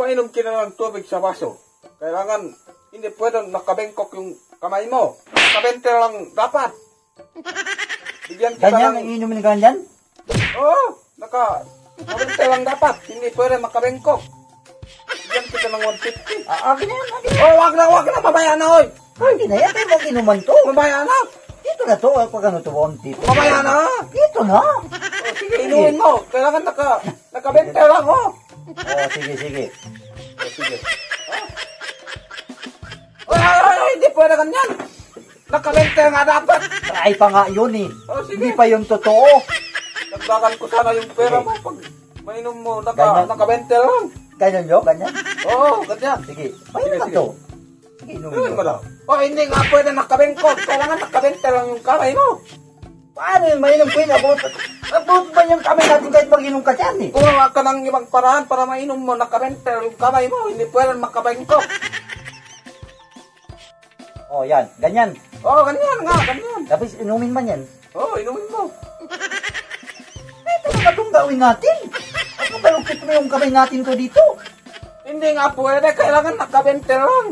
magpainom ka na ng tubig sa baso. Kailangan, hindi pwede nakabengkok yung kamay mo. Nakabente lang dapat. Bigyan kita Ganyan, ng... ang inumin ganyan? Oo, nakabente lang dapat. Hindi pwede makabengkok. Bigyan kita ng 150. Akin na yan, akin na. Oh, wag na, mamaya na, oy. Akin na yan, tayo mag-inuman to. Mamaya na. Dito na to, pag ano to, 150. Mamaya na. Dito na. Oh, sige, inumin mo. Kailangan nakabente lang, oh. Sige. Oh, sige. Ay, hindi pwede ganyan. Nakabente nga dapat. Try pa nga yun eh. Oh, sige. Hindi pa yung totoo. Nagbagan ko sana yung pera mo pag mainom mo, Ganyan. nakabente lang. Ganyan yun, ganyan. Oo, ganyan. Sige, paano na sige. to? Sige, Inumin inumin mo mo. lang. Oh, hindi nga pwede nakabengkok. Kailangan nakabente lang yung kamay mo. Paano yun, mainom ko yun? Abot ba yung kamay natin kahit mag-inom ka dyan eh? Gumawa ka ng ibang paraan para mainom mo, nakabente yung kamay mo. Hindi pwede makabengkok. Oh, yan, ganyan. Oh, ganyan nga, ganyan. Tapos inumin man yan. Oh, inumin mo. Ito na itong gawin natin. Ako balukit mo yung kamay natin ko dito. Hindi nga pwede. Kailangan nakabente lang.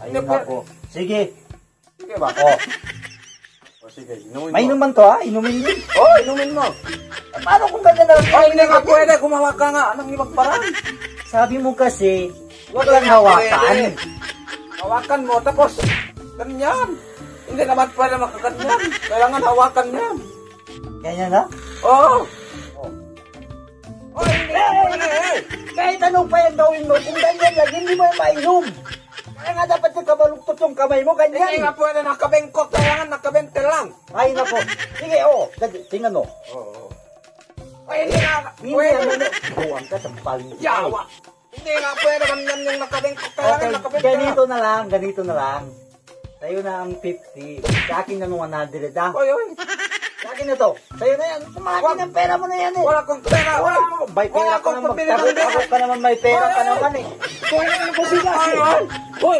Ayun na po. Sige. Sige ba? Oh, Oh, sige, inumin mo. mainom man to ha, inumin yun. Oh, inumin mo. Paano kung ganyan na lang? Oh, hindi nga pwede. Gumawa ka nga ng ibang paraan. Sabi mo kasi, huwag lang hawakan. Hawakan mo, tapos ganyan. Hindi naman pwede makaganyan. Kailangan hawakan yan. Ganyan na? Oh. Oh. Oh, hindi nga pwede. Kahit anong pa yung gawin mo, kung ganyan lang, hindi mo yung mainom. Kaya nga dapat yung kabaluktot yung kamay mo, Hindi ganyan. nga pwede nakabengkok. Kailangan nakabente lang. Ay, nako. Sige, oh. Tingnan mo. Oo. Oh, hindi nga Hindi pwede. ano, buwang ka sa paling. Yawa. Hindi nga pwede ganyan yung nakabengkok. Kailangan Okay, nakabente lang. ganito na lang. Sa'yo na ang 50. Sa akin na nung 100, ha? Oy, oy. Sa akin na to. Sa'yo na yan. Kumakin ng pera mo na yan, eh. Wala kong pera. Wala May pera ka akong naman. pambili ng Ako ka naman, may pera ka naman, eh. Hoy, hoy.